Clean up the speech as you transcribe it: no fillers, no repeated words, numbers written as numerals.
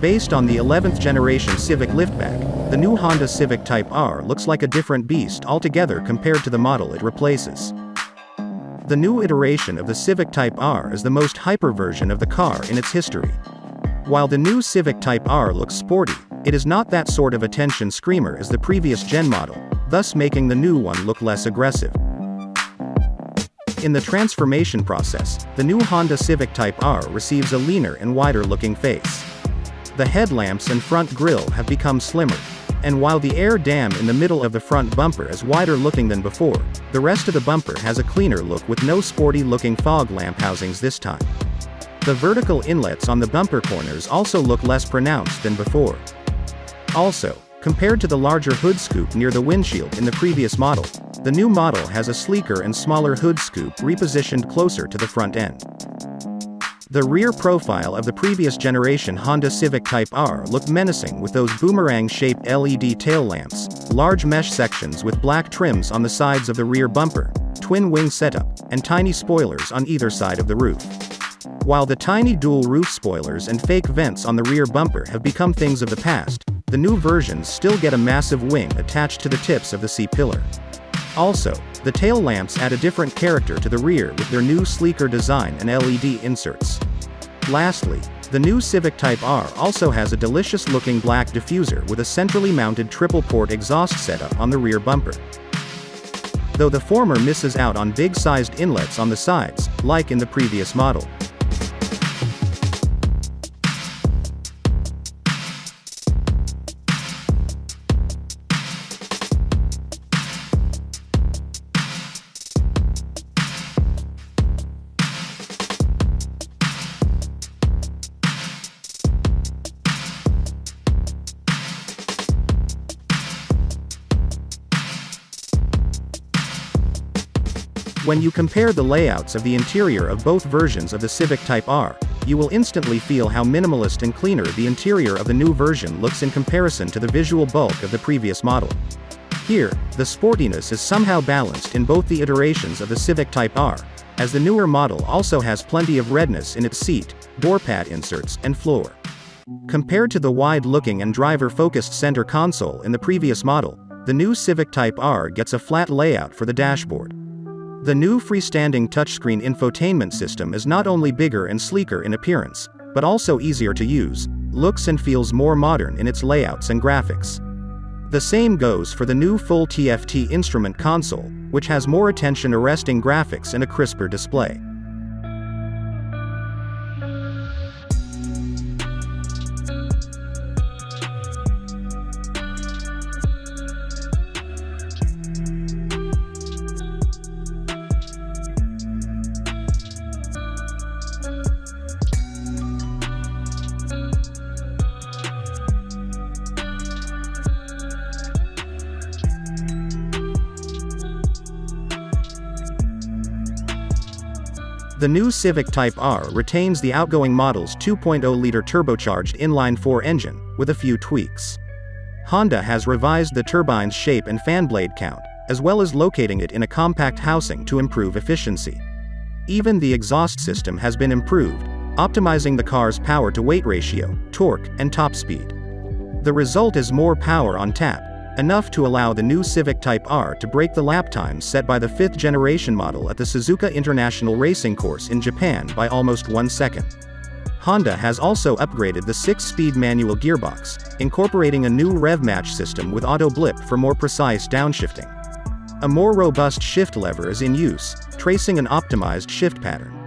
Based on the 11th generation Civic liftback, the new Honda Civic Type R looks like a different beast altogether compared to the model it replaces. The new iteration of the Civic Type R is the most hyper version of the car in its history. While the new Civic Type R looks sporty, it is not that sort of attention screamer as the previous gen model, thus making the new one look less aggressive. In the transformation process, the new Honda Civic Type R receives a leaner and wider looking face. The headlamps and front grille have become slimmer, and while the air dam in the middle of the front bumper is wider looking than before, the rest of the bumper has a cleaner look with no sporty looking fog lamp housings this time. The vertical inlets on the bumper corners also look less pronounced than before. Also, compared to the larger hood scoop near the windshield in the previous model, the new model has a sleeker and smaller hood scoop repositioned closer to the front end. The rear profile of the previous generation Honda Civic Type R looked menacing with those boomerang-shaped LED tail lamps, large mesh sections with black trims on the sides of the rear bumper, twin wing setup, and tiny spoilers on either side of the roof. While the tiny dual roof spoilers and fake vents on the rear bumper have become things of the past, the new versions still get a massive wing attached to the tips of the C-pillar. Also, the tail lamps add a different character to the rear with their new sleeker design and LED inserts. Lastly, the new Civic Type R also has a delicious-looking black diffuser with a centrally mounted triple-port exhaust setup on the rear bumper. Though the former misses out on big-sized inlets on the sides, like in the previous model. When you compare the layouts of the interior of both versions of the Civic Type R, you will instantly feel how minimalist and cleaner the interior of the new version looks in comparison to the visual bulk of the previous model. Here, the sportiness is somehow balanced in both the iterations of the Civic Type R, as the newer model also has plenty of redness in its seat, door pad inserts, and floor. Compared to the wide-looking and driver-focused center console in the previous model, the new Civic Type R gets a flat layout for the dashboard. The new freestanding touchscreen infotainment system is not only bigger and sleeker in appearance, but also easier to use, looks and feels more modern in its layouts and graphics. The same goes for the new full TFT instrument console, which has more attention-arresting graphics and a crisper display. The new Civic Type R retains the outgoing model's 2.0-liter turbocharged inline-4 engine, with a few tweaks. Honda has revised the turbine's shape and fan blade count, as well as locating it in a compact housing to improve efficiency. Even the exhaust system has been improved, optimizing the car's power-to-weight ratio, torque, and top speed. The result is more power on tap, enough to allow the new Civic Type R to break the lap times set by the 5th generation model at the Suzuka International Racing Course in Japan by almost 1 second. Honda has also upgraded the 6-speed manual gearbox, incorporating a new rev match system with auto blip for more precise downshifting. A more robust shift lever is in use, tracing an optimized shift pattern.